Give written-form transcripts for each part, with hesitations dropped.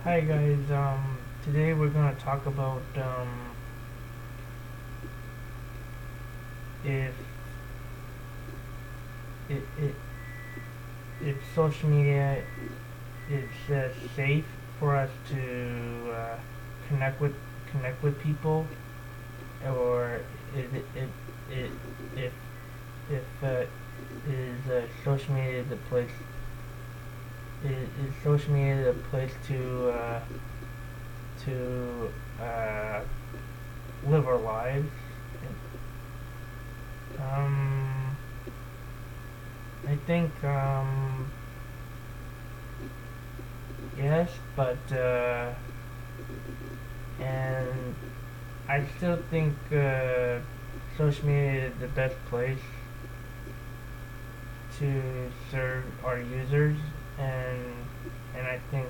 Hi guys, today we're gonna talk about if it, it if social media is safe for us to connect with connect with people, or is it if is social media the place is social media the place to live our lives? Um, I think yes, but and I still think social media is the best place to serve our users, and I think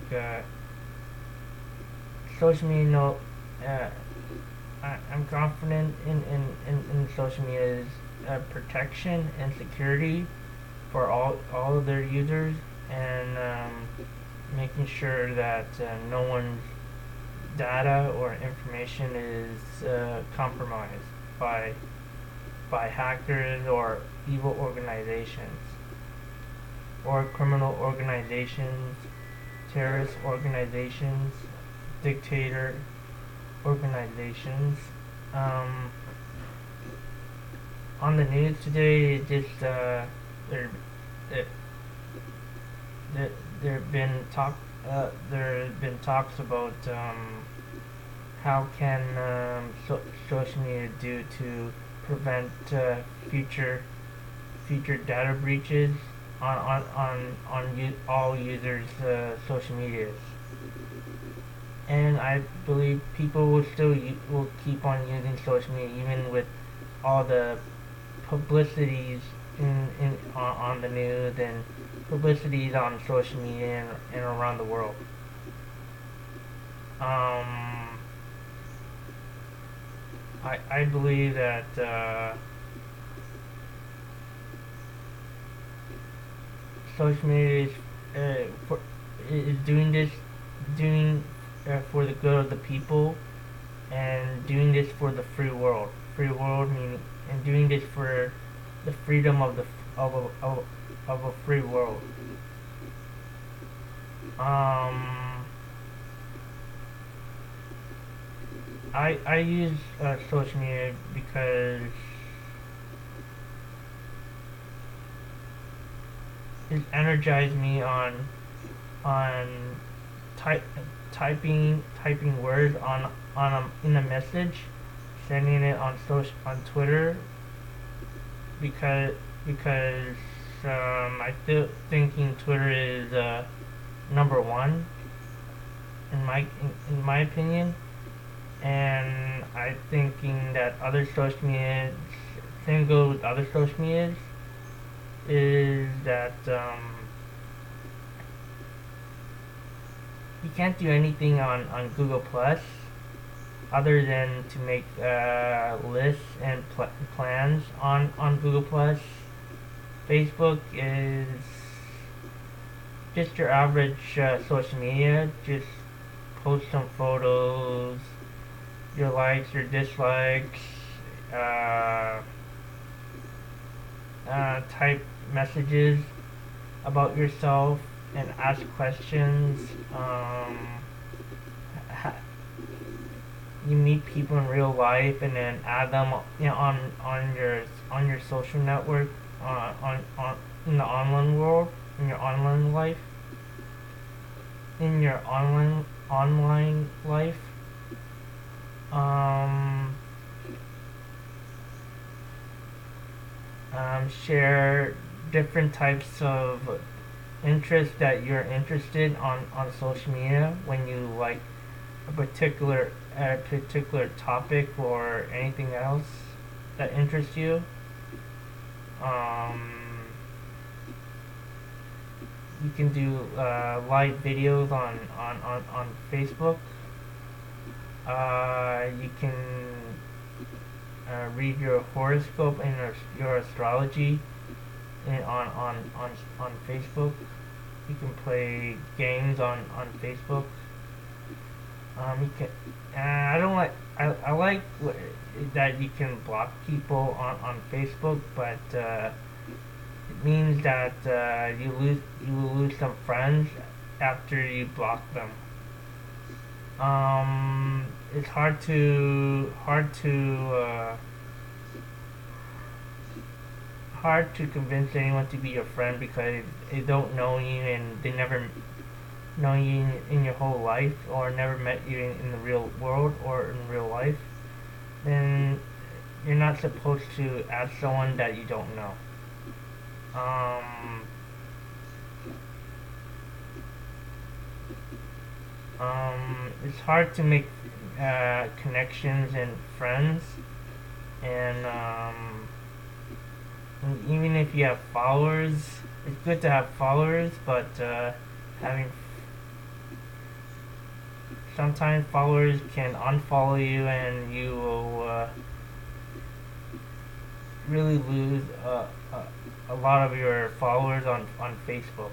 social media. No, uh, I'm confident in social media's protection and security for all of their users, and making sure that no one's data or information is compromised by hackers or evil organizations or criminal organizations, terrorist organizations, dictator organizations. Um, on the news today, there, there, there, there have been there have been talks about how can social media do to prevent future data breaches on all users' social medias. And I believe people will keep on using social media even with all the publicities on the news and publicities on social media and around the world. Um, I believe that social media is doing for the good of the people, and doing this for the free world. Free world meaning, and doing this for the freedom of of a free world. Um, I use social media because it energized me on type typing words in a message, sending it on on Twitter, because because I feel thinking Twitter is number one in my opinion, and I thinking that other social media, same goes with other social medias, is that you can't do anything on Google Plus other than to make lists and plans on Google Plus. Facebook is just your average social media. Just post some photos, your likes, your dislikes, uh, type messages about yourself and ask questions. Ha- you meet people in real life and then add them, on your social network, on in the online world, in your online life, in your online life. Um, Share different types of interests that you're interested on social media when you like a particular topic or anything else that interests you. Um, you can do live videos on Facebook. You can read your horoscope and your astrology on Facebook. You can play games on Facebook. You can. I don't like. I like that you can block people on Facebook, but it means that you will lose some friends after you block them. It's hard to convince anyone to be your friend because they don't know you and they never know you in your whole life or never met you in the real world or in real life. Then you're not supposed to ask someone that you don't know. Um, it's hard to make connections and friends, and even if you have followers, it's good to have followers, but having sometimes followers can unfollow you, and you will really lose a lot of your followers on Facebook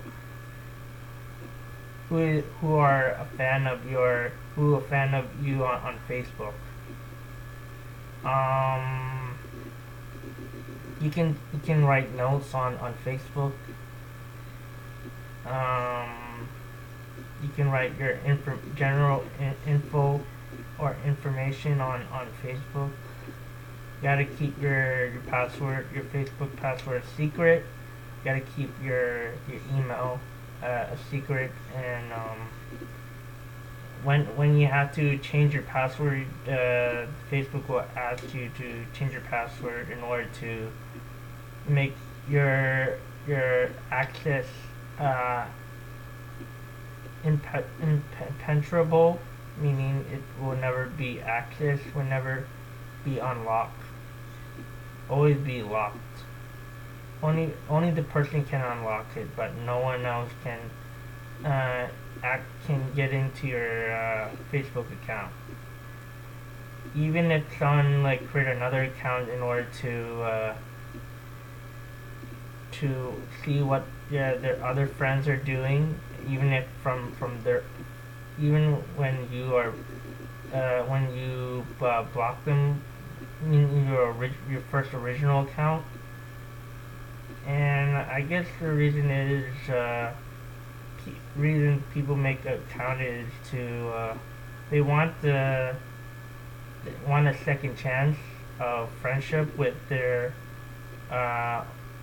who are a fan of you on Facebook. Um, you can write notes on Facebook. Um, you can write your general info or information on Facebook. You gotta keep your password, your Facebook password secret. You gotta keep your email a secret, and when you have to change your password, Facebook will ask you to change your password in order to make your access uh, impenetrable, meaning it will never be accessed, will never be unlocked, always be locked. Only the person can unlock it, but no one else can get into your Facebook account. Even if someone like create another account in order to see what their other friends are doing, even if from their even when you block them in your first original account. And I guess the reason is reason people make an account is to they want a second chance of friendship with uh,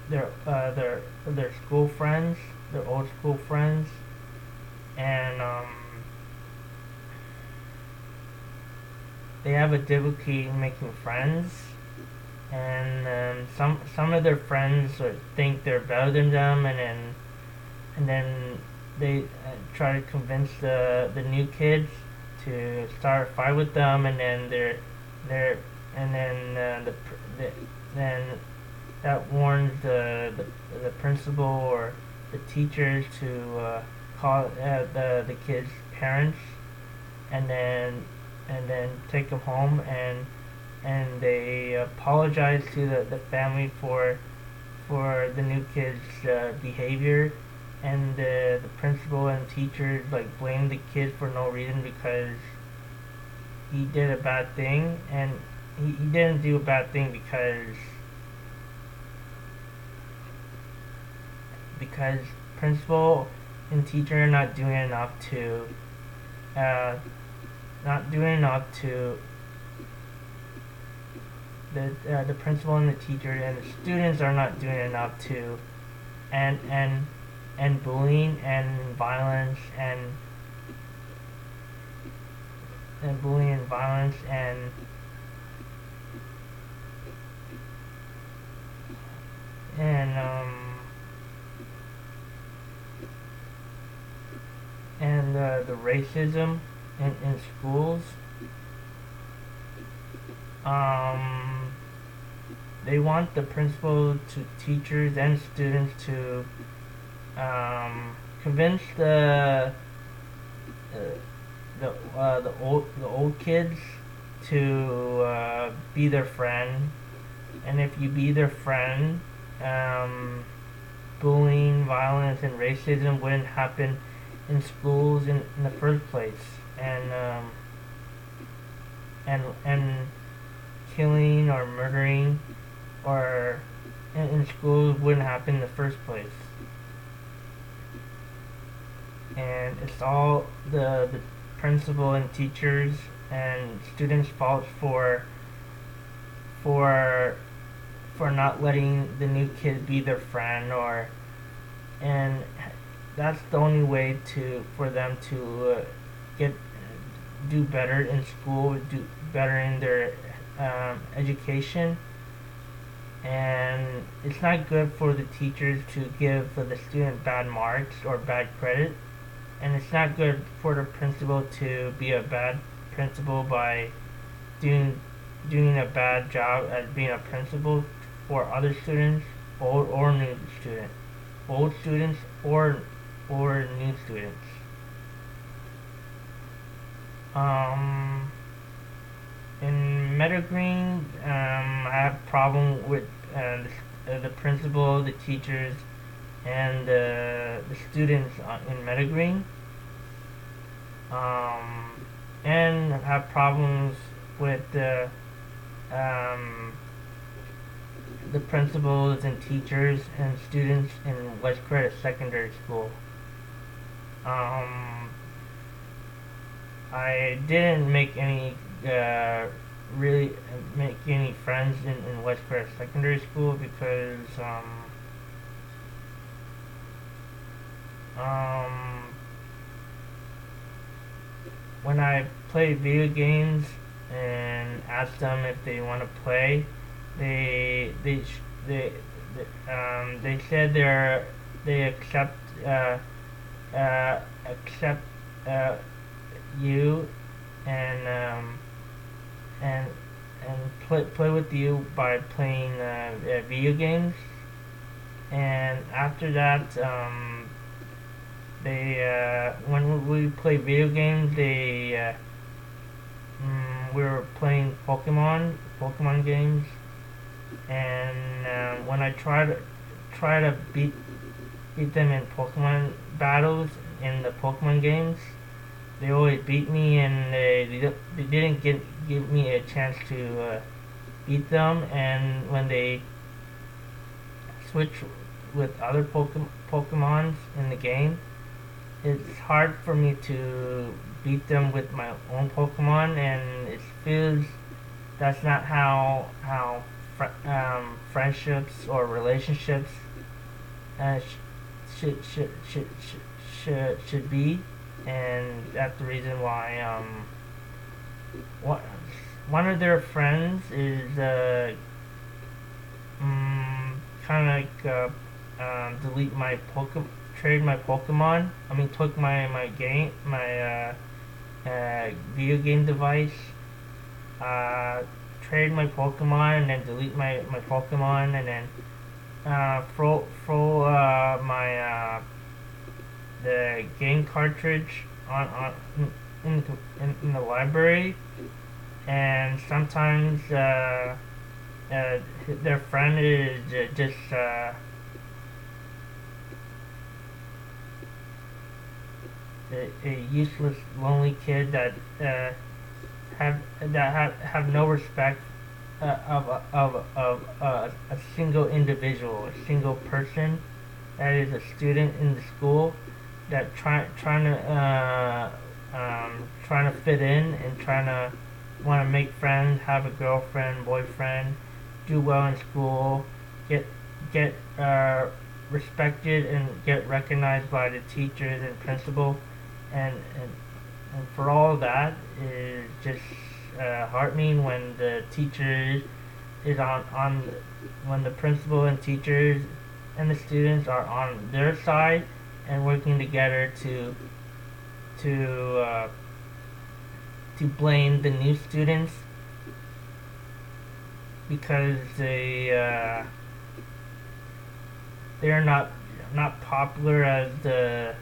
their school friends, their old school friends, and they have a difficulty making friends, and some of their friends think they're better than them, and then they try to convince the new kids to start a fight with them, and then they're and then then that warns the principal or the teachers to call the kids' parents, and then take them home, and they apologize to the family for the new kid's behavior, and the principal and teachers like blame the kid for no reason because he did a bad thing, and he didn't do a bad thing because principal and teacher are not doing enough to uh, not doing enough to the principal and the teacher and the students are not doing enough to and bullying and violence and bullying and violence and the racism in schools. They want the principal to teachers and students to convince the old kids to be their friend, and if you be their friend, bullying, violence, and racism wouldn't happen in schools in the first place. And and killing or murdering or in schools wouldn't happen in the first place. And it's all the principal and teachers and students' fault for for not letting the new kid be their friend, or and that's the only way to for them to get do better in school, do better in their education. And it's not good for the teachers to give the student bad marks or bad credit, and it's not good for the principal to be a bad principal by doing doing a bad job at being a principal for other students, or new students, old students or new students. Um, in Meadowgreen, I have problem with the principal, the teachers, and the students in Meadowgreen. Um, and have problems with the principals and teachers and students in West Credit Secondary School. Um, I didn't make any really make any friends in West Credit Secondary School because um, when I play video games and ask them if they want to play, they they they said they accept you and and play with you by playing video games. And after that, they when we play video games, we were playing Pokemon games, and when I try to beat them in Pokemon battles in the Pokemon games, they always beat me, and they didn't give me a chance to beat them. And when they switch with other Pokemons in the game, it's hard for me to beat them with my own Pokemon, and it feels that's not how friendships or relationships uh, sh- should, should should should be. And that's the reason why one of their friends is kind of like delete my Pokemon, trade my Pokemon. I mean, took my game, my video game device, trade my Pokemon, and then delete my Pokemon, and then throw my the game cartridge on in the library. And sometimes their friend is just a useless, lonely kid that have no respect of a single individual, a single person that is a student in the school, that trying to fit in and trying to want to make friends, have a girlfriend, boyfriend, do well in school, get respected and get recognized by the teachers and principal, and for all that is just heartening when the teacher is on when the principal and teachers and the students are on their side and working together to blame the new students because they're not popular as the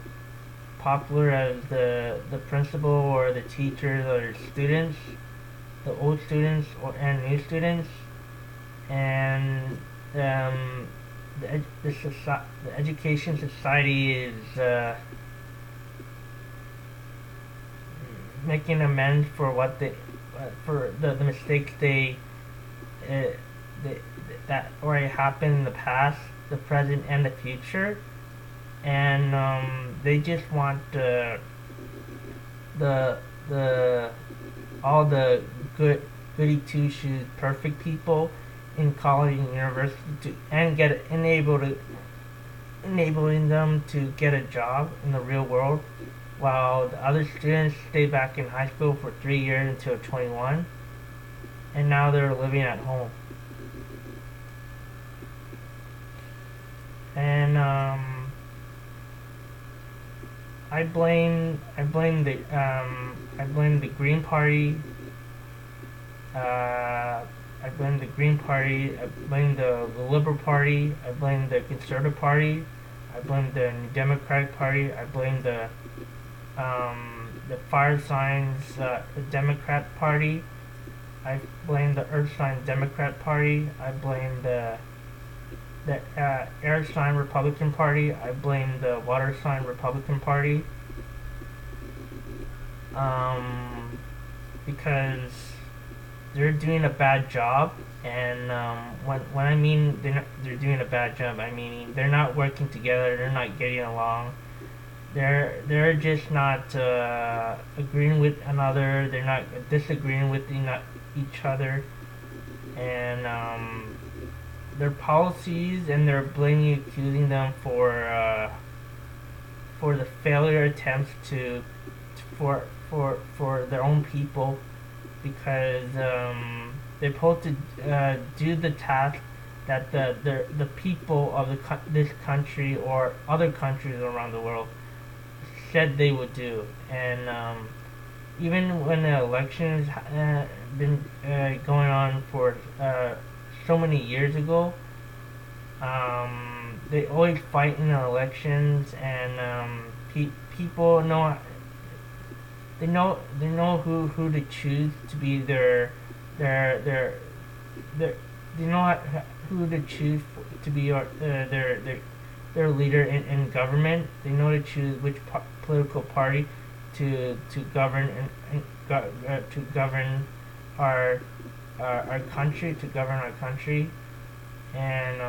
principal or the teachers or the students, the old students and new students. And the education society is making amends for what for the mistakes uh, they that already happened in the past, the present, and the future, and they just want the the all the goody two shoes perfect people in college and university and get enabling them to get a job in the real world, while the other students stay back in high school for 3 years until 21, and now they're living at home. And I blame the Green Party. I blame the Green Party. I blame the Liberal Party. I blame the Conservative Party. I blame the Democratic Party. I blame the fire signs Democrat Party. I blame the earth sign Democrat Party. I blame the air sign Republican Party. I blame the water sign Republican Party. Because they're doing a bad job, and when I mean they're doing a bad job, I mean they're not working together. They're not getting along. They're just not agreeing with another. They're not disagreeing with each other, and their policies, and they're blaming, accusing them for the failure attempts for their own people, because they're supposed to do the task that the people of this country or other countries around the world said they would do. And even when the elections been going on for so many years ago, they always fight in the elections, and people know they know who to choose to be their they know who to choose to be their leader in government. They know to choose which political party to govern to govern our country, and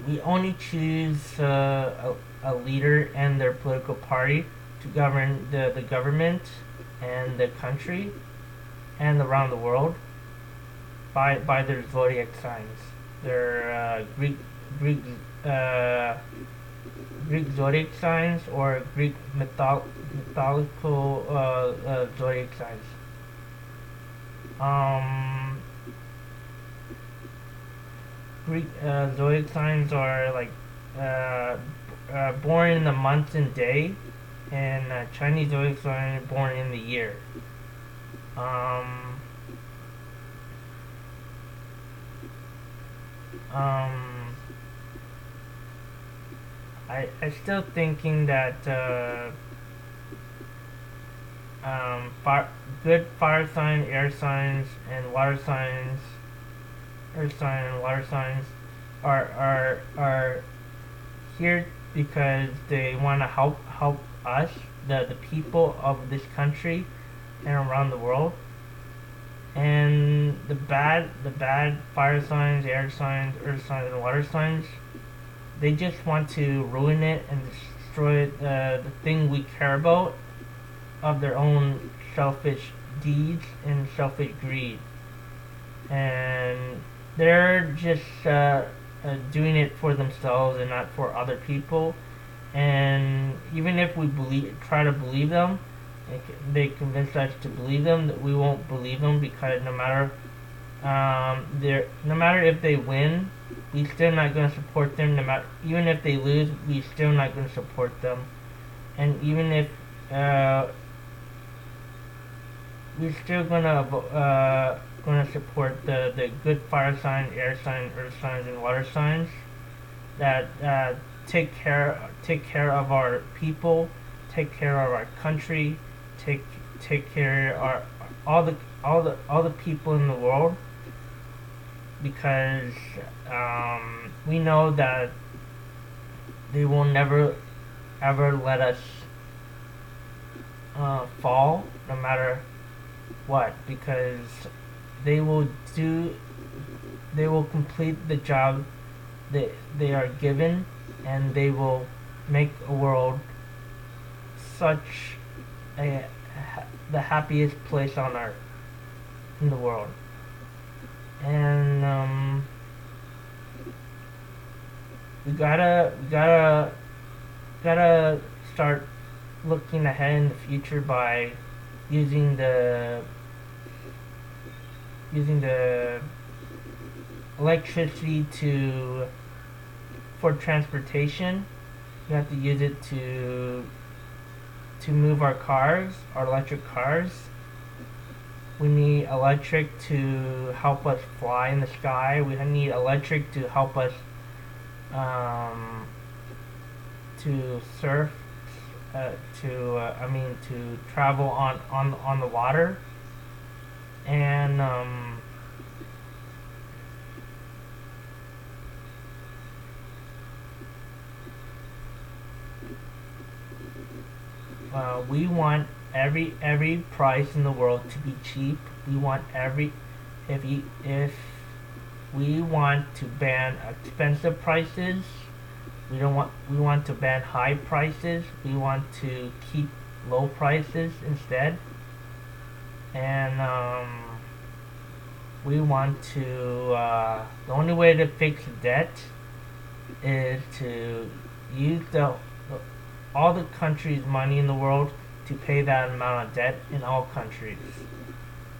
we only choose a leader and their political party to govern the government and the country and around the world by their zodiac signs, their Greek zodiac signs, or Greek mythological zodiac signs. Greek zodiac signs are like born in the month and day, and Chinese zodiac sign born in the year. I still thinking that good fire sign, air signs, and water signs, earth sign and water signs are here because they want to help us, the people of this country and around the world. And the bad fire signs, air signs, earth signs, and water signs, they just want to ruin it and destroy the thing we care about, of their own selfish deeds and selfish greed. And they're just doing it for themselves and not for other people. And even if we try to believe them, they convince us to believe them, that we won't believe them, because no matter if they win, we still not going to support them. Even if they lose, we still not going to support them. And even if we're still gonna support the good fire sign, air sign, earth signs, and water signs that take care of our people, take care of our country, take care of all the people in the world, because we know that they will never ever let us fall, no matter What? Because they will do they will complete the job that they are given, and they will make a world such a the happiest place on earth in the world. And we gotta start looking ahead in the future by using the using the electricity to for transportation. We have to use it to move our cars, our electric cars. We need electric to help us fly in the sky. We need electric to help us to surf, to travel on the water, and we want every price in the world to be cheap. We want if we want to ban expensive prices. We want to ban high prices. We want to keep low prices instead. And we want to the only way to fix debt is to use all the countries' money in the world to pay that amount of debt in all countries.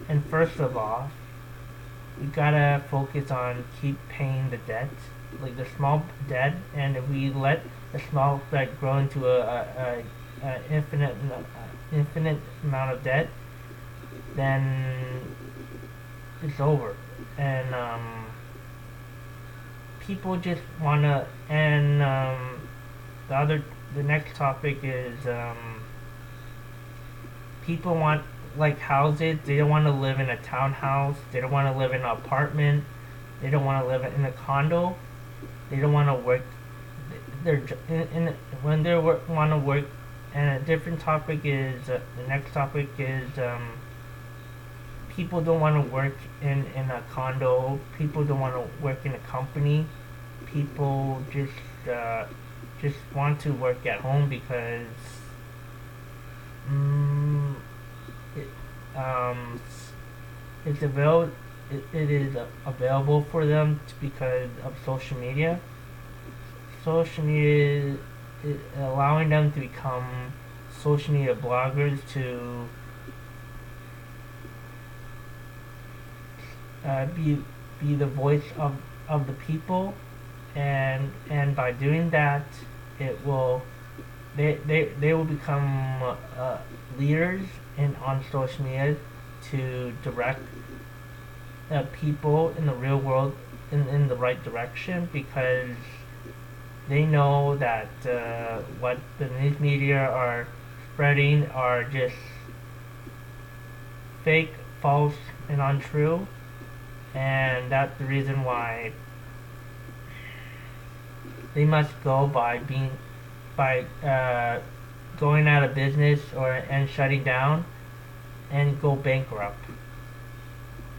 And first of all, we gotta focus on keep paying the debt, like the small debt, and if we let the small debt grow into a infinite amount of debt, then it's over. And people just wanna. And the next topic is people want like houses. They don't want to live in a townhouse. They don't want to live in an apartment. They don't want to live in a condo. They don't want to work. When they want to work. And a different topic is the next topic is people don't want to work in a condo. People don't want to work in a company. People just want to work at home because it is available for them because of social media. Social media is allowing them to become social media bloggers to be the voice of the people, and by doing that it will they will become leaders on social media to direct people in the real world in the right direction, because they know that what the news media are spreading are just fake, false, and untrue, and that's the reason why they must go by going out of business and shutting down and go bankrupt.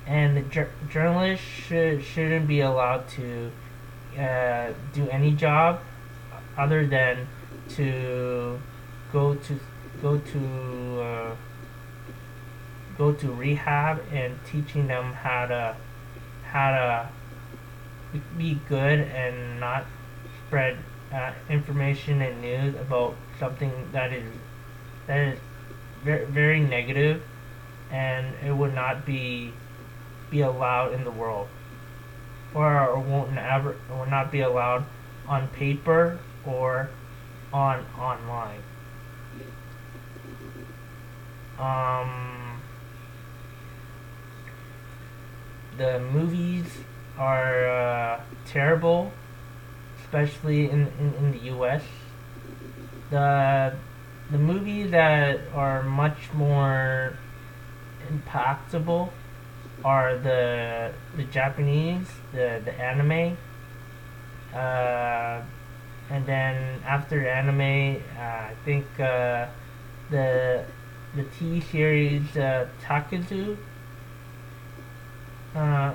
And the journalists shouldn't be allowed to do any job other than to go to rehab and teaching them how to be good and not spread information and news about something that is very, very negative, and it would not be allowed in the world, or will not be allowed on paper or online. The movies are terrible, especially in the U.S. The movies that are much more impactful are the Japanese, the anime, and then after anime, I think the the TV series Takazu, uh,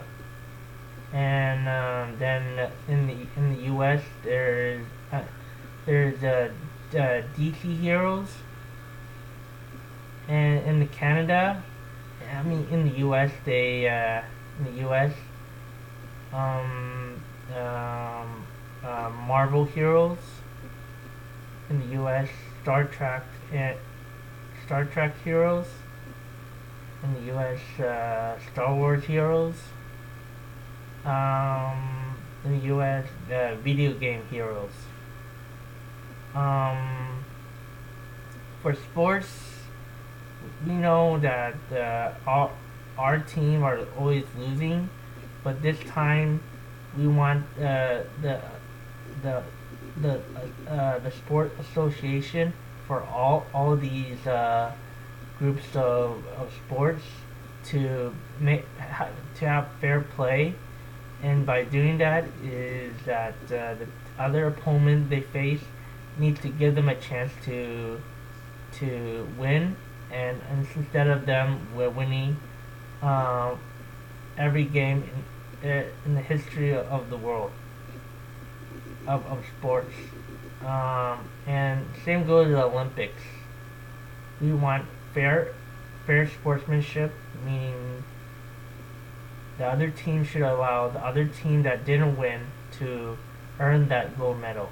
and then in the U.S. there's DC Heroes, and in the Canada, I mean in the U.S. in the U.S. Um, um, Marvel Heroes. In the U.S. Star Trek and Star Trek Heroes. In the U.S. Star Wars Heroes. In the U.S. Video Game Heroes. For sports, we know that our team are always losing, but this time we want the the sport association for all these groups of sports to make to have fair play, and by doing that is that the other opponent they face needs to give them a chance to win, and instead of them winning uh, every game in the history of the world of sports. And same goes to the Olympics. We want fair sportsmanship, meaning the other team should allow the other team that didn't win to earn that gold medal.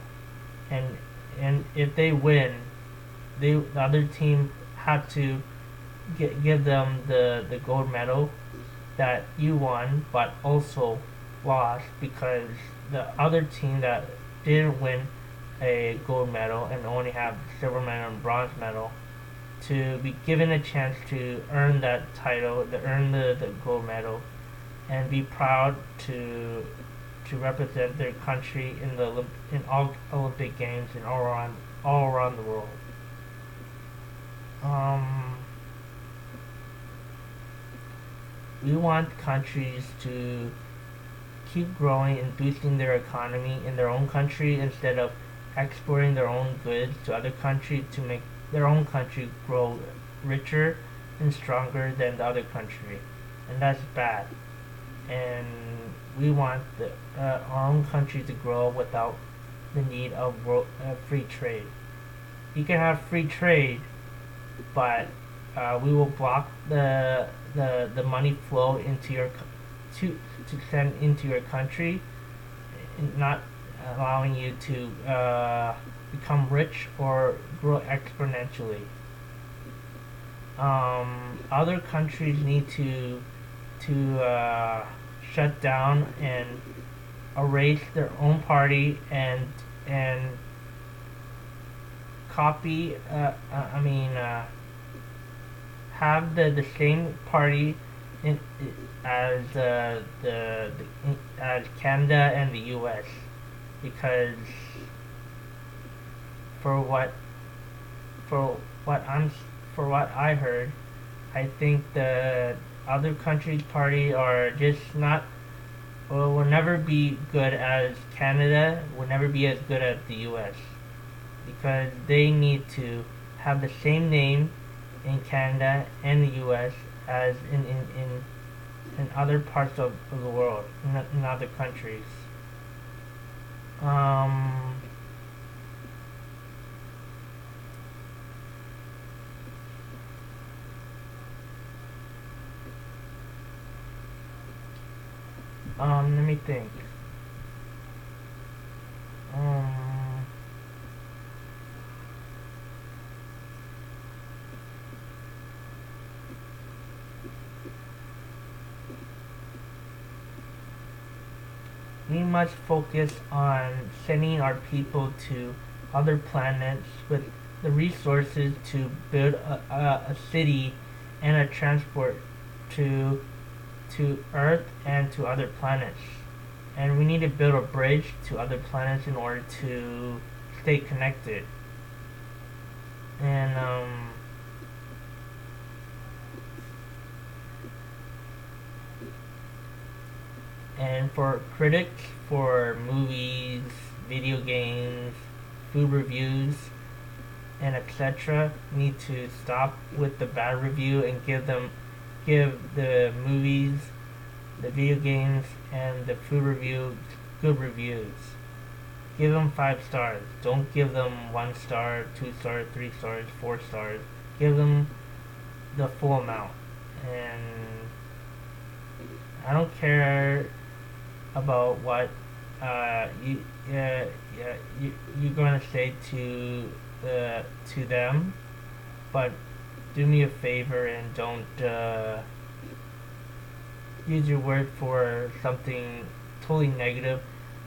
And and if they win, the other team have to give them the gold medal that you won, but also lost because the other team that didn't win a gold medal and only have silver medal and bronze medal to be given a chance to earn that title, to earn the gold medal, and be proud to represent their country in all Olympic games and all around the world. Um, we want countries to keep growing and boosting their economy in their own country instead of exporting their own goods to other countries to make their own country grow richer and stronger than the other country, and that's bad. And we want our own country to grow without the need of free trade. You can have free trade, but we will block the money flow into your to send into your country, not allowing you to become rich or grow exponentially. Other countries need to shut down and erase their own party and copy. Have the same party in, as as Canada and the U.S. because for what for for what I heard, I think the other countries' party are just not will never be good as Canada, will never be as good as the U.S. because they need to have the same name in Canada and the U.S. as in other parts of the world, in other countries. Um, Let me think. Um, we must focus on sending our people to other planets with the resources to build a city and a transport to Earth and to other planets. And we need to build a bridge to other planets in order to stay connected. And for critics for movies, video games, food reviews, and etc. need to stop with the bad review and give the movies, the video games, and the food review good reviews. Give them 5 stars. Don't give them 1 star, 2 stars, 3 stars, 4 stars. Give them the full amount. And I don't care about what you're going to say to them, but do me a favor and don't use your word for something totally negative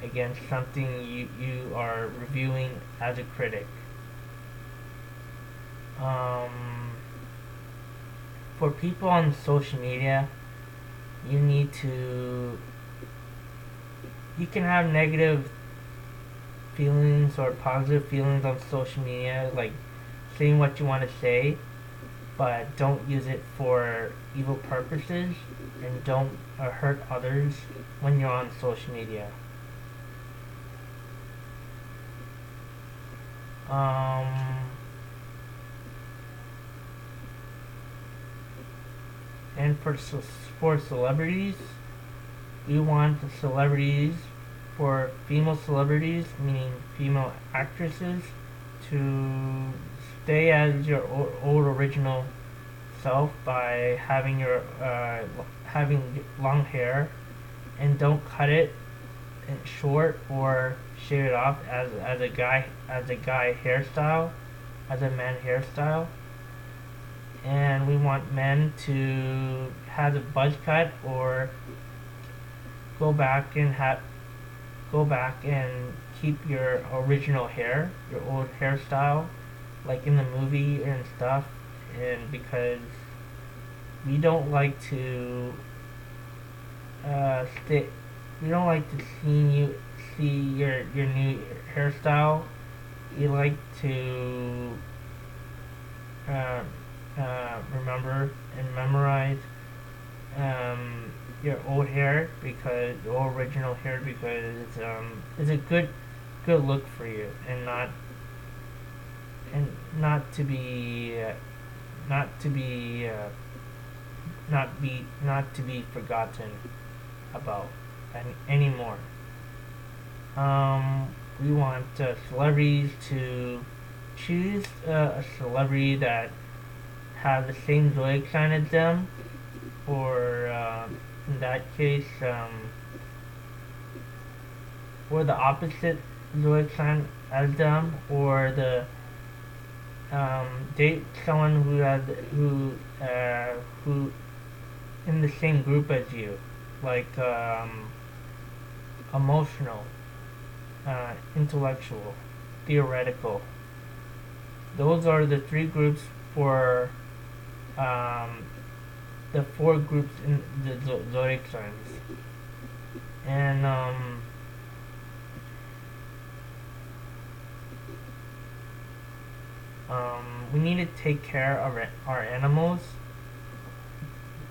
against something you are reviewing as a critic. For people on social media, you need to you can have negative feelings or positive feelings on social media, like saying what you want to say, but don't use it for evil purposes and don't hurt others when you're on social media. And for celebrities, we want the celebrities, for female celebrities, meaning female actresses, to stay as your old original self by having long hair, and don't cut it short or shave it off as a guy hairstyle, as a man hairstyle. And we want men to have a buzz cut or go back and keep your original hair, your old hairstyle, like in the movie and stuff. And because we don't like to we don't like to see your new hairstyle. We like to remember and memorize your old hair, because your original hair, because it's a good look for you, and not to be forgotten about anymore. We want celebrities to choose a celebrity that have the same zodiac sign as them, or in that case, or the opposite zodiac sign as them, or the date someone who in the same group as you, like emotional, intellectual, theoretical. Those are the 3 groups for the 4 groups in the zodiac signs. And we need to take care of our animals.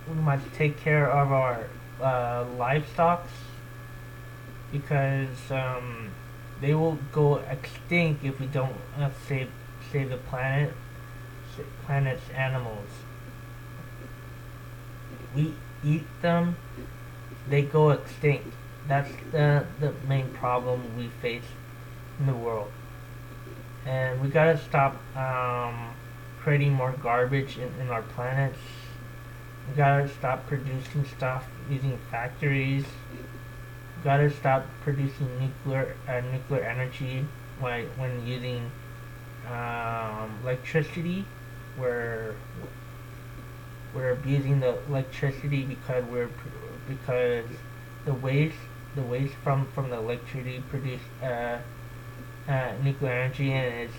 We must take care of our livestock, because they will go extinct if we don't save the planet's animals. We eat them, they go extinct. That's the main problem we face in the world. And we gotta stop creating more garbage in our planets. We gotta stop producing stuff using factories. We gotta stop producing nuclear energy when using electricity. We're abusing the electricity because the waste from the electricity produce nuclear energy, and it's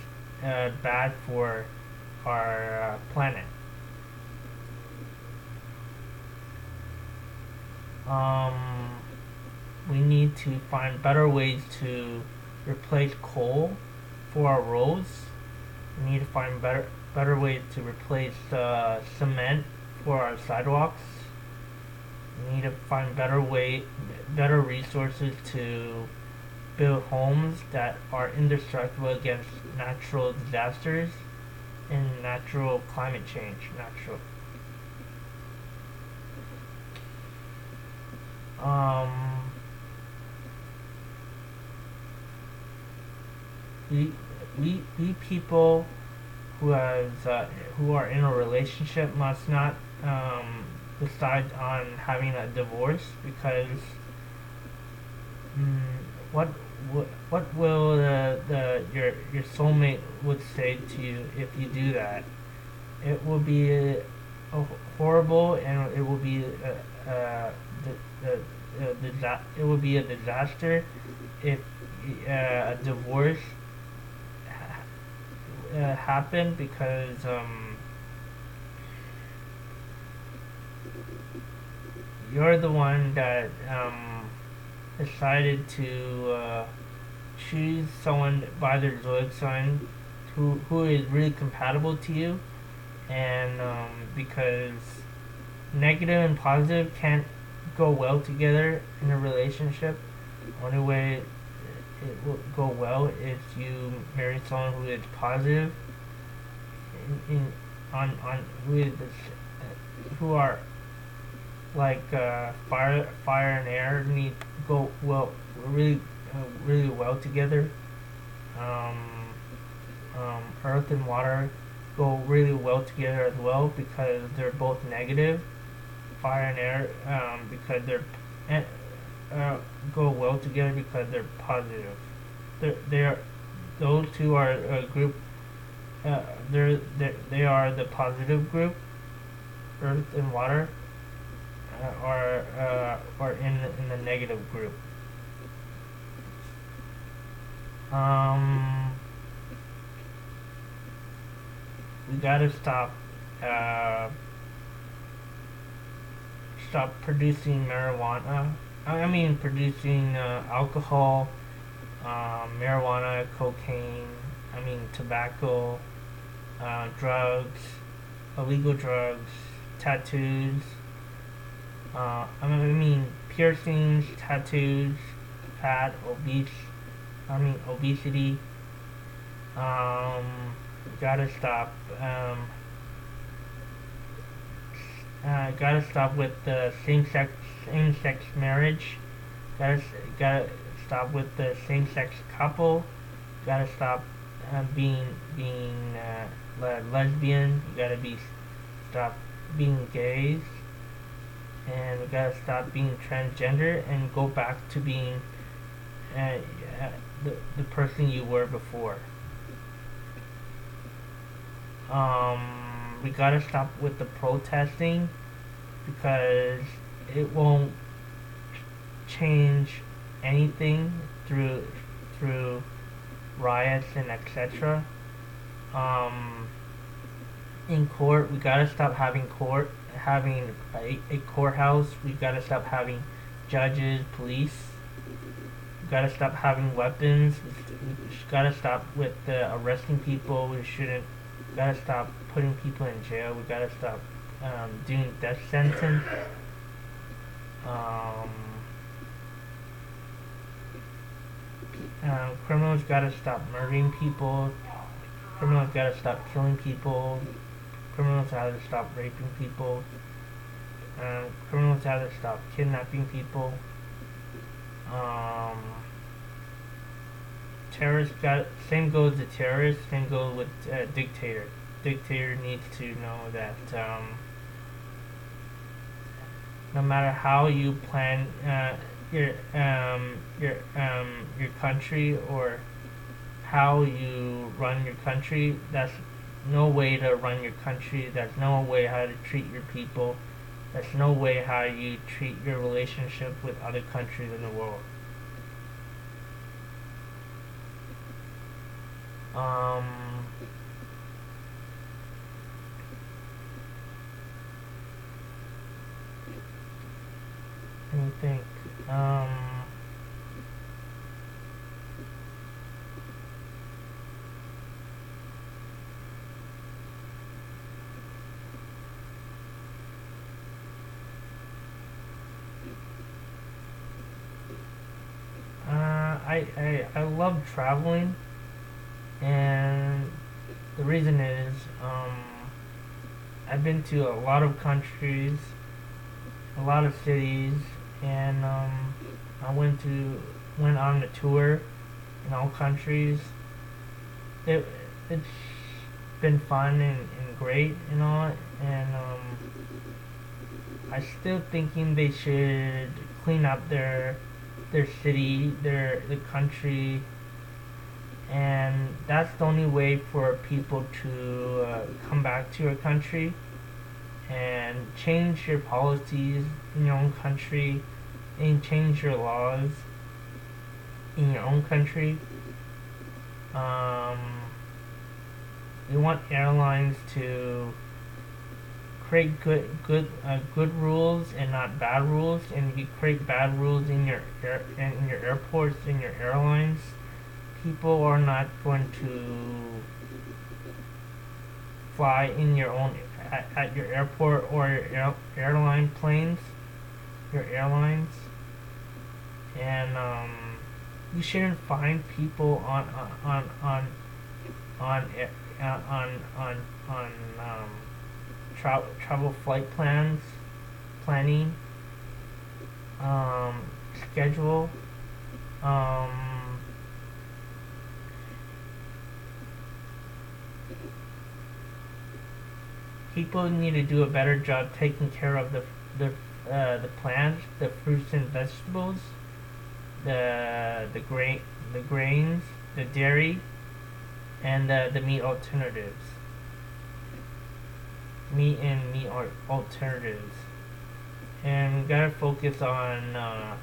bad for our planet. We need to find better ways to replace coal for our roads. We need to find better ways to replace cement for our sidewalks. We need to find better resources to build homes that are indestructible against natural disasters. in natural climate change. Natural. Um, we we people who are in a relationship must not decide on having a divorce because mm, what what will your soulmate would say to you if you do that? It will be horrible, and it will be it will be a disaster if a divorce happened because you're the one that decided to choose someone by their zodiac sign who is really compatible to you, and because negative and positive can't go well together in a relationship. Only way it will go well if you marry someone who is positive in on who are like fire and air need go well really well together. Um, earth and water go really well together as well because they're both negative. Fire and air because uh, go well together because they're positive. They're those two are a group. They are the positive group. Earth and water are in the negative group. Um, we gotta uh, stop producing marijuana. I mean, producing alcohol, marijuana, cocaine. I mean, tobacco, drugs, illegal drugs, tattoos. I mean, piercings, tattoos, fat, obese. I mean, obesity. Gotta stop. Gotta stop with the same sex marriage. Gotta gotta stop with the same sex couple. Gotta stop being lesbian. You gotta be stop being gays, and we gotta stop being transgender and go back to being uh, uh, the person you were before. We gotta stop with the protesting because it won't change anything through riots and etc. Um, in court, we gotta stop having a courthouse. We gotta stop having judges, police. We gotta stop having weapons. We gotta stop with arresting people. We shouldn't. We gotta stop putting people in jail. We gotta stop doing death sentence. Um, criminals gotta stop murdering people. Criminals gotta stop killing people. Criminals have to stop raping people. Criminals have to stop kidnapping people. Um, terrorists got same goes to terrorists. Same goes with dictator. Dictator needs to know that no matter how you plan your country or how you run your country, that's no way to run your country. That's no way how to treat your people. That's no way how you treat your relationship with other countries in the world. Um, let me think. I love traveling, and The reason is I've been to a lot of countries, a lot of cities, and I went on a tour in all countries. It it's been fun and great and all, and I still thinking they should clean up their city, the country, and that's the only way for people to come back to your country and change your policies in your own country and change your laws in your own country. Um, we want airlines to create good rules and not bad rules. And if you create bad rules in in your airports, in your airlines, people are not going to fly in your own at your airport or your airline planes, your airlines, and you shouldn't find people on on travel flight planning, um, schedule. Um, People need to do a better job taking care of the plants, the fruits and vegetables, the grains, the dairy, and the meat alternatives. Meat alternatives, and we gotta focus on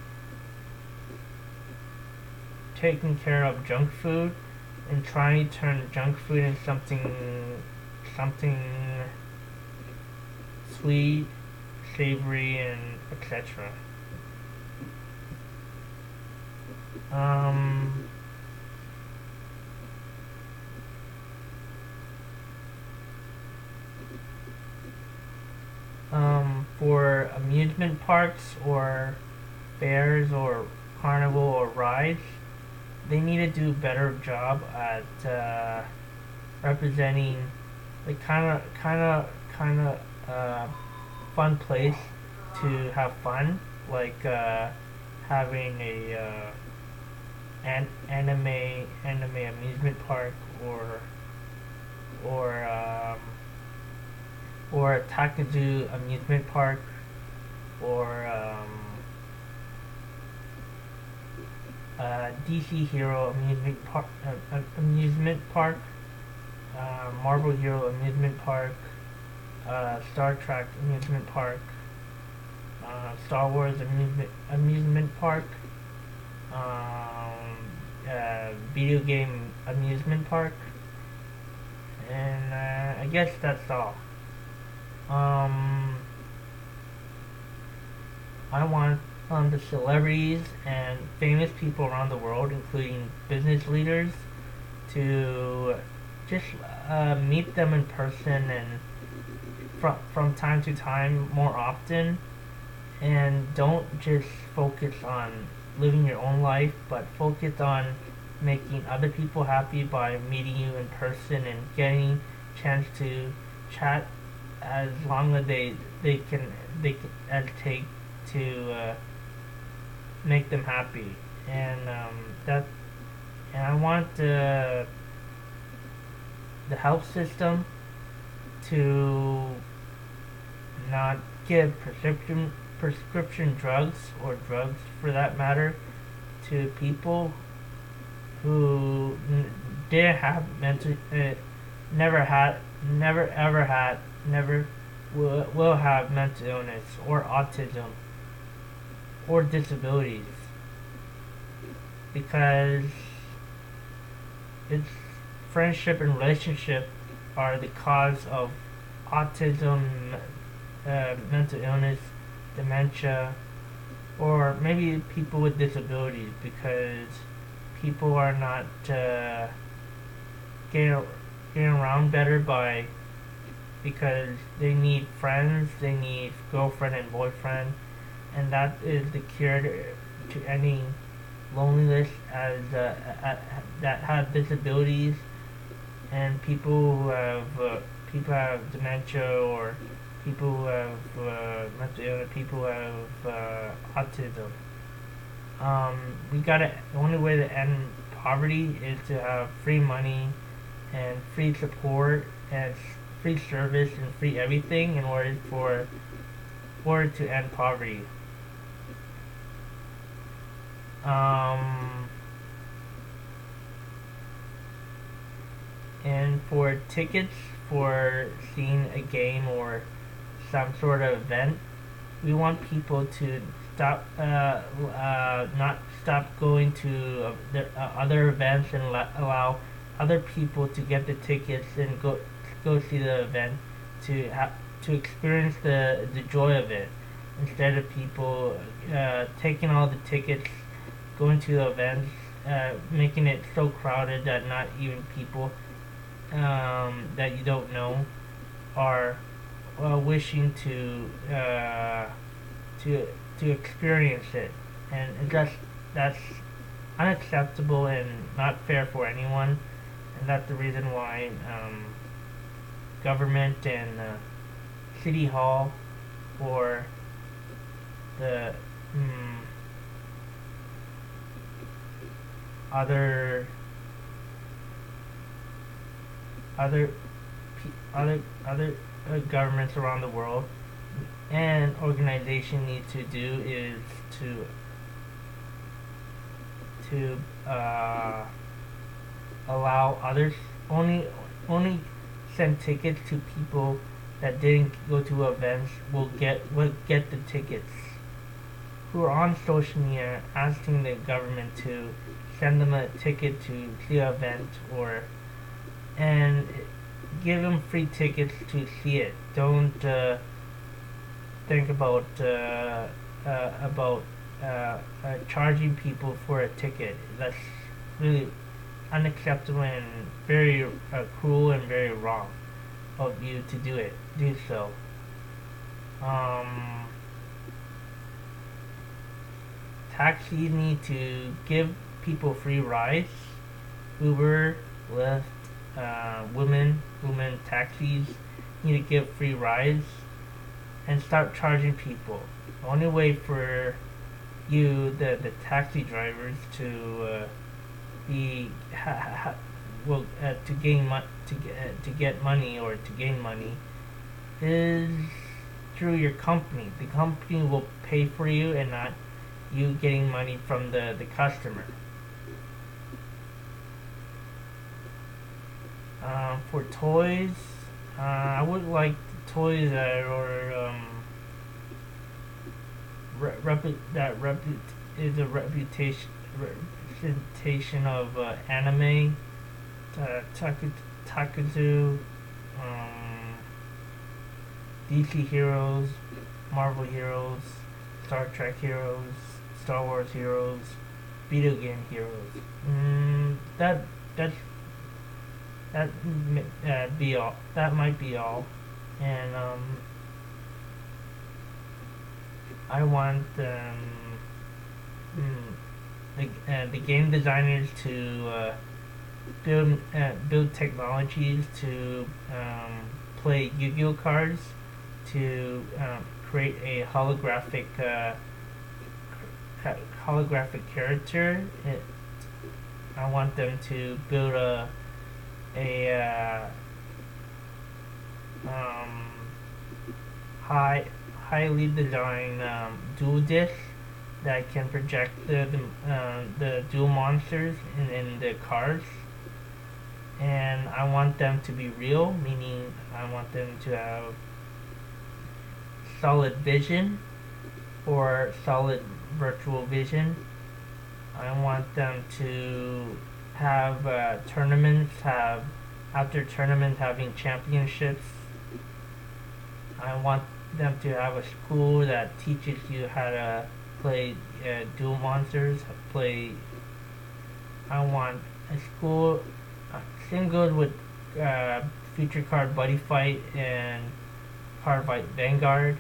taking care of junk food and trying to turn junk food into something sweet, savory, and etc. Um, for amusement parks or fairs or carnival or rides, they need to do a better job at representing the kind of fun place to have fun, like having a anime amusement park or um, or a Takaju amusement park or DC Hero amusement park, Marvel Hero amusement park, Star Trek amusement park, Star Wars amusement park, video game amusement park, and I guess that's all. Um, I want the celebrities and famous people around the world, including business leaders, to just meet them in person and from time to time more often, and don't just focus on living your own life, but focus on making other people happy by meeting you in person and getting chance to chat as long as they can take to make them happy, and that and I want the health system to not give prescription drugs or drugs for that matter to people who didn't have mental never ever had never will have mental illness or autism or disabilities, because it's friendship and relationship are the cause of autism, mental illness, dementia, or maybe people with disabilities, because people are not getting around better because they need friends, they need girlfriend and boyfriend, and that is the cure to any loneliness as that have disabilities and people have dementia, or people who have mental illness, people who have autism. The only way to end poverty is to have free money and free support and free service and free everything in order to end poverty. And for tickets for seeing a game or some sort of event, we want people to not stop going to other events, and allow other people to get the tickets and go see the event, to experience the joy of it, instead of people taking all the tickets, going to the events, making it so crowded that not even people that you don't know are wishing to experience it, and that's unacceptable and not fair for anyone, and that's the reason why government and city hall, or the other other governments around the world and organization need to do is to allow others, only send tickets to people that didn't go to events, will get the tickets, who are on social media asking the government to send them a ticket to see an event, and give them free tickets to see it. Don't think about charging people for a ticket. That's really unacceptable and very cruel and very wrong of you to do so. Taxis need to give people free rides. Uber, Lyft, women taxis need to give free rides and stop charging people. The only way for you, the taxi drivers, to get money, or to gain money, is through your company. The company will pay for you, and not you getting money from the customer. For toys, I would like toys that are is a representation of anime, Takuzu, DC heroes, Marvel heroes, Star Trek heroes, Star Wars heroes, video game heroes. That be all. That might be all, and I want the game designers to build technologies to play Yu-Gi-Oh cards, to create a holographic character. I want them to build a highly designed dual disc that can project the dual monsters in the cards, and I want them to be real, meaning I want them to have solid vision or solid virtual vision. I want them to have after tournaments having championships. I want them to have a school that teaches you how to play dual monsters. I want a school, same goes with Future Card Buddy Fight and Card Fight Vanguard.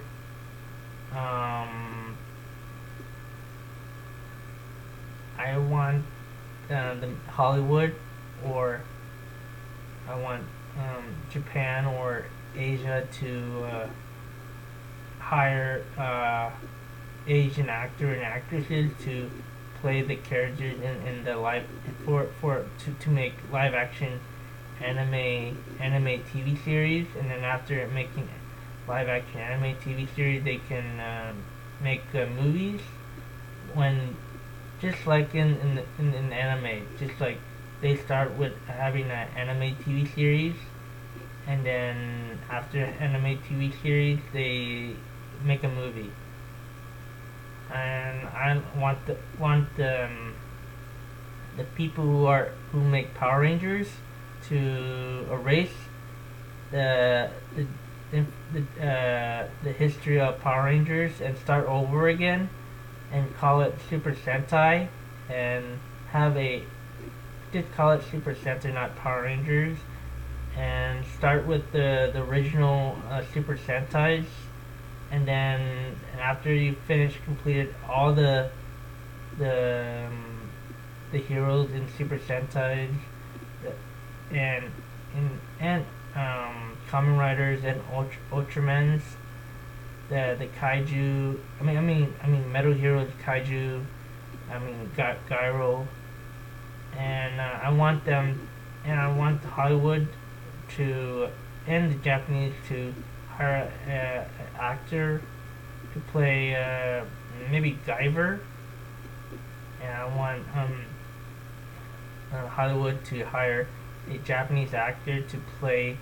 I want the Hollywood or I want Japan or Asia to hire Asian actor and actresses to play the characters in the live to make live action anime TV series, and then after making live action anime TV series, they can make movies. When just like in anime, just like they start with having an anime TV series, and then after anime TV series, they make a movie. And I want the people who make Power Rangers to erase the the history of Power Rangers and start over again and call it Super Sentai and have a just call it Super Sentai, not Power Rangers, and start with the original Super Sentais, and then after you finish completed all the the heroes in Super Sentai and and Kamen Riders and Ultramans, the Kaiju. I mean Metal Heroes Kaiju. I mean Gyro, and I want them, and I want Hollywood to and the Japanese to hire an actor to play maybe Guyver, and I want Hollywood to hire a Japanese actor to play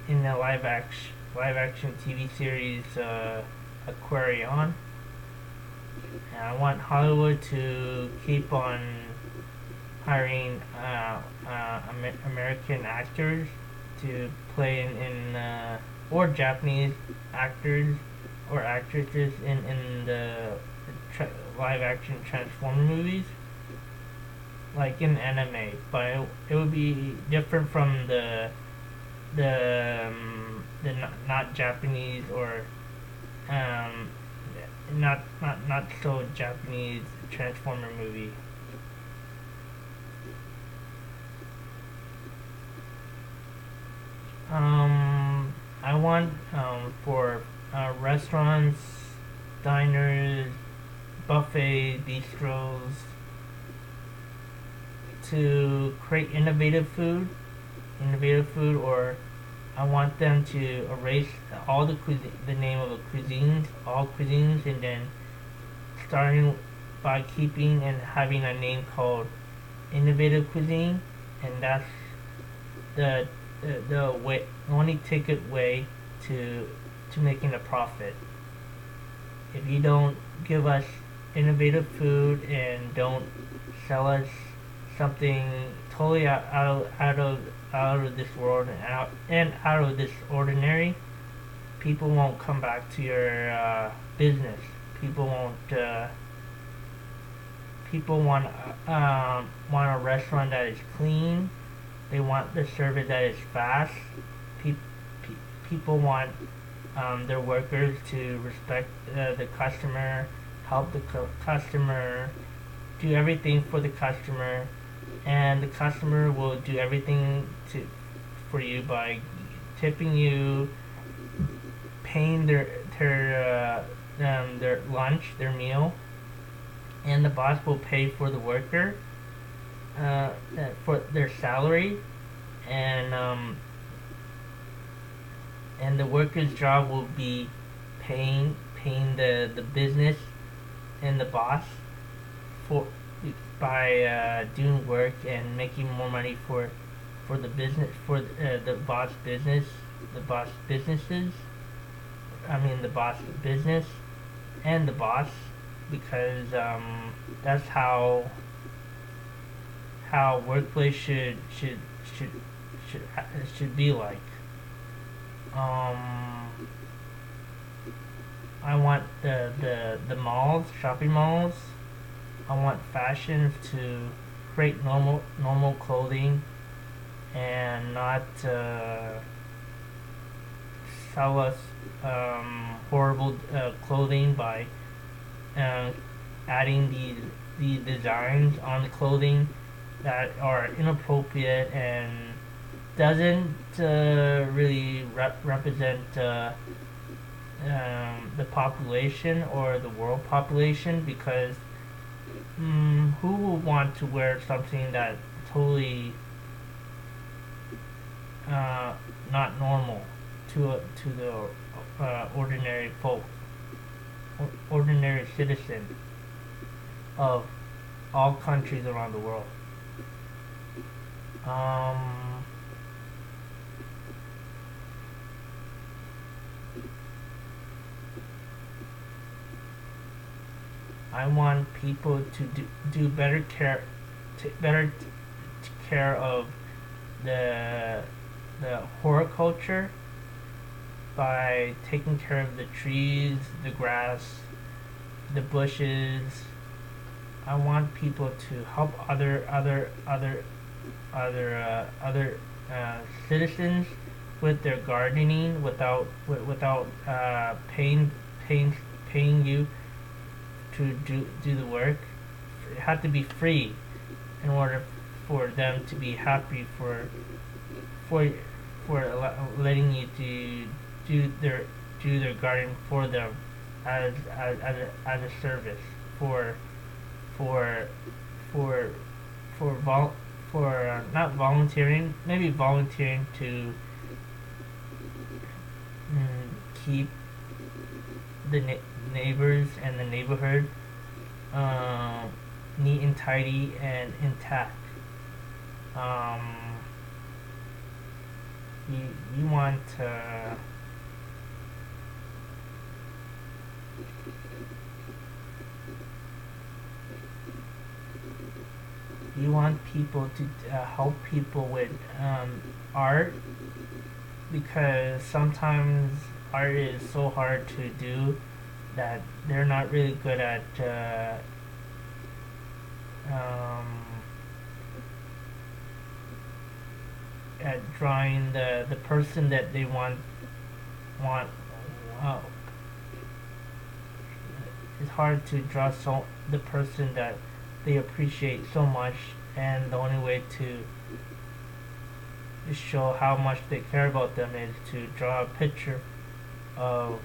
in the live action TV series Aquarion. And I want Hollywood to keep on hiring American actors to play in or Japanese actors or actresses in the live action Transformer movies, like in anime, but it would be different from the not Japanese or not so Japanese Transformer movie. I want for restaurants, diners, buffet, bistros to create innovative food, or I want them to erase all the name of all cuisines, and then starting by keeping and having a name called innovative cuisine, and that's the only ticket way to making a profit. If you don't give us innovative food and don't sell us something totally out of this world and out of this ordinary, people won't come back to your business. People won't. People want a restaurant that is clean. They want the service that is fast. Pe- People want their workers to respect the customer, help the customer, do everything for the customer, and the customer will do everything for you by tipping you, paying their lunch, their meal, and the boss will pay for the worker for their salary, and and the worker's job will be paying the business and the boss for by doing work and making more money for the business for the boss business the boss businesses I mean the boss business and the boss, because that's how workplace should should be like. um I want the malls, shopping malls. I want fashions to create normal clothing and not sell us horrible clothing by uh, adding these designs on the clothing that are inappropriate and doesn't really represent the population or the world population, because who will want to wear something that totally not normal to the ordinary folk, ordinary citizen of all countries around the world. I want people to do better care of the horticulture by taking care of the trees, the grass, the bushes. I want people to help other citizens with their gardening without paying you to do the work. It had to be free in order for them to be happy for letting you to do their garden for them as a service for for for not volunteering, maybe volunteering to keep the neighbors and the neighborhood neat and tidy and intact. You want you want people to help people with art, because sometimes art is so hard to do that they're not really good at drawing the person that they want. Uh, it's hard to draw the person that they appreciate so much, and the only way to show how much they care about them is to draw a picture of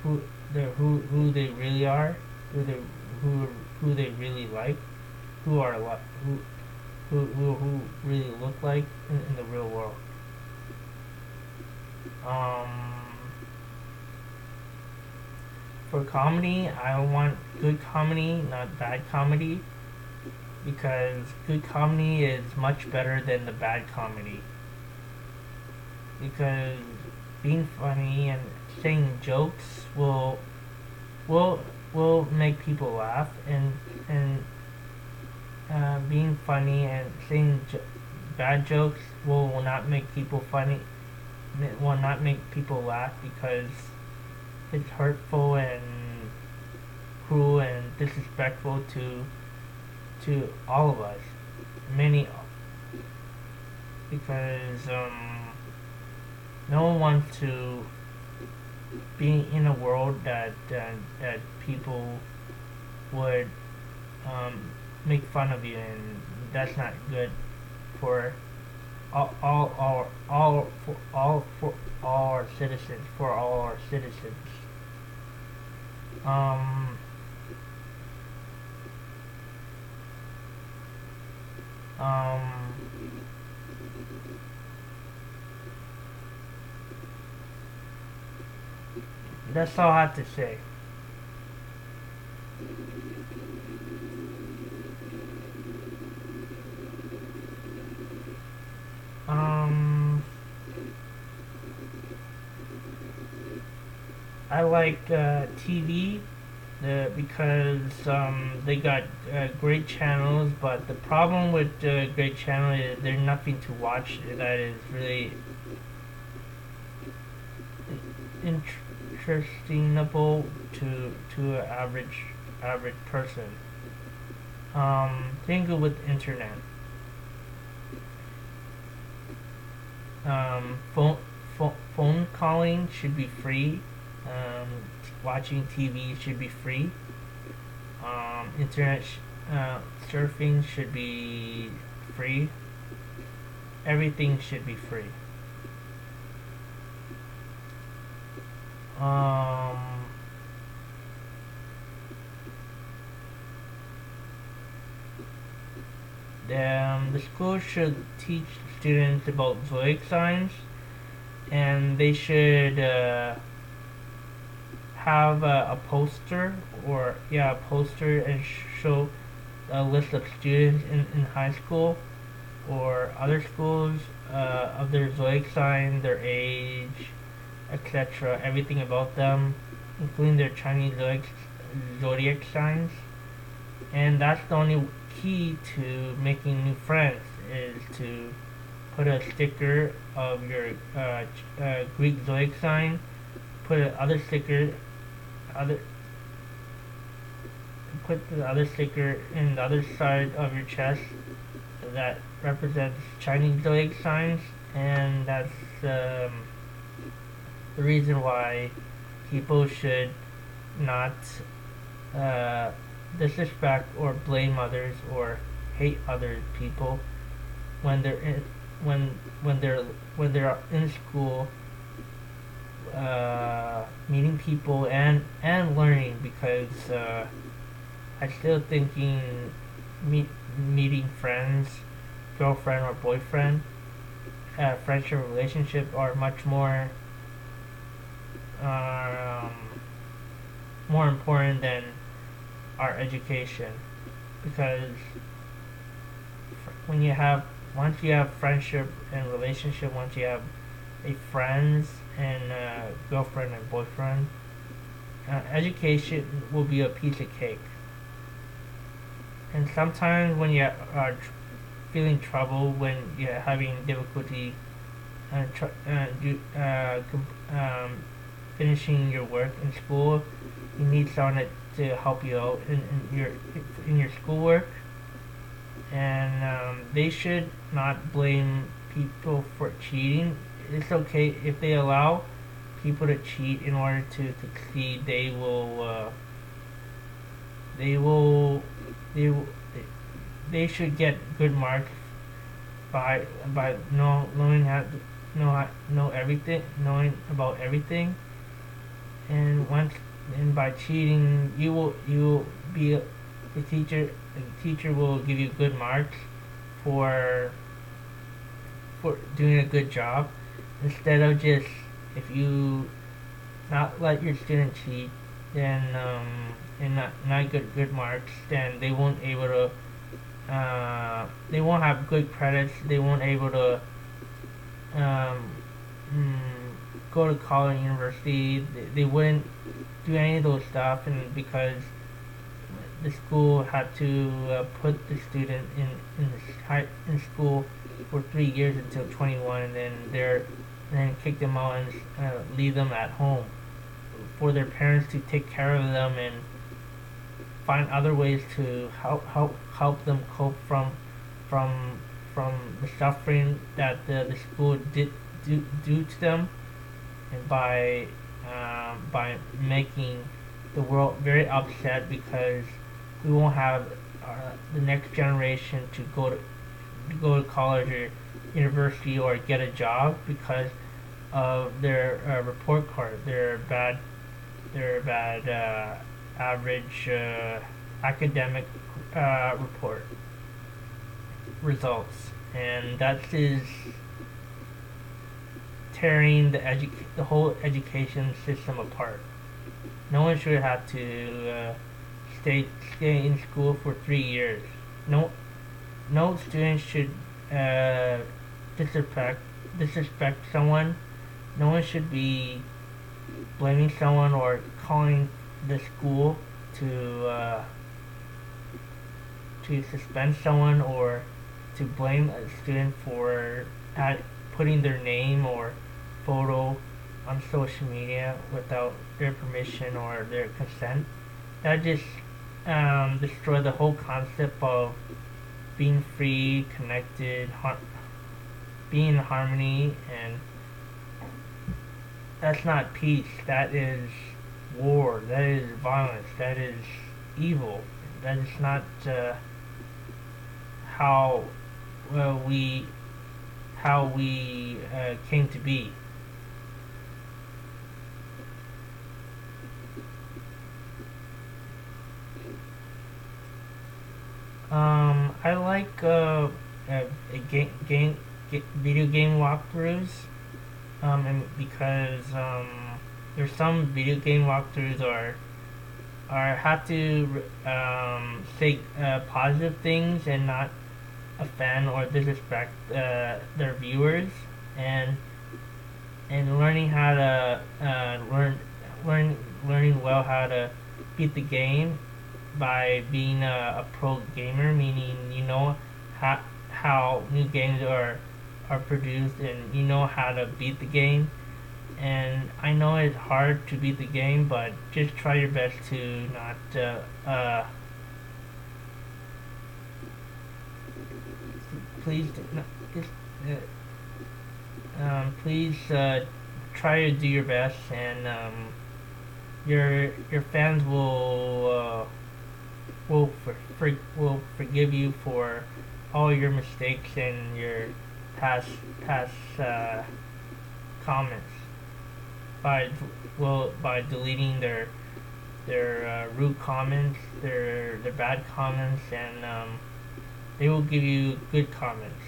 who they really are, who they really like, who really look like in the real world. For comedy, I want good comedy, not bad comedy, because good comedy is much better than the bad comedy. Because being funny and saying jokes will make people laugh, and being funny and saying bad jokes will not make people funny, will not make people laugh, because it's hurtful and cruel and disrespectful to all of us, because no one wants to be in a world that people would make fun of you, and that's not good for all our citizens, for all our citizens. That's all I have to say. I like TV because they got great channels, but the problem with great channel is there's nothing to watch that is really interestingable to an average person. Think with internet. Phone calling should be free. Watching TV should be free. Internet surfing should be free. everything should be free. Um, the school should teach students about zodiac signs, and they should have a poster, or yeah, a poster, and show a list of students in high school or other schools of their zodiac sign, their age, etc. Everything about them, including their Chinese zodiac signs. And that's the only key to making new friends, is to put a sticker of your Greek zodiac sign, put another sticker, other put the other sticker in the other side of your chest that represents Chinese zodiac signs, and that's the reason why people should not disrespect or blame others or hate other people when they're in when they're in school, meeting people and learning, because I still thinking meeting friends, girlfriend or boyfriend, friendship relationship are much um, more important than our education, because when you have once you have friendship and relationship, once you have a friends and girlfriend and boyfriend, education will be a piece of cake. And sometimes when you are feeling trouble, when you're having difficulty finishing your work in school, you need someone to help you out in your schoolwork. And they should not blame people for cheating. It's okay if they allow people to cheat in order to succeed. They will they they should get good marks by knowing how to know everything, knowing about everything. And by cheating, you will be the teacher. The teacher will give you good marks for doing a good job, instead of just, if you not let your student cheat, then and not get good marks, then they won't have good credits. They won't able to um, go to college, university. They wouldn't do any of those stuff, and because the school had to put the student in school for 3 years until 21, and then kick them out and leave them at home for their parents to take care of them and find other ways to help them cope from the suffering that the school did do to them, and by making the world very upset, because we won't have the next generation to go to college or university or get a job because of their report card, their bad average academic report results, and that is tearing the whole education system apart. No one should have to stay in school for 3 years. No student should disrespect someone. No one should be blaming someone or calling the school to suspend someone, or to blame a student for putting their name or photo on social media without their permission or their consent. That just destroy the whole concept of being free, connected, being in harmony, and that's not peace. That is war. That is violence. That is evil. That is not how we how we came to be. I like video game walkthroughs, and because there's some video game walkthroughs are have to say positive things and not offend or disrespect their viewers, and learning how to learning well how to beat the game by being a pro gamer, meaning you know how new games are produced and you know how to beat the game. And I know it's hard to beat the game, but just try your best to not please please try to do your best, and your fans will forgive you for all your mistakes and your past comments by by deleting their rude comments, their bad comments, and they will give you good comments.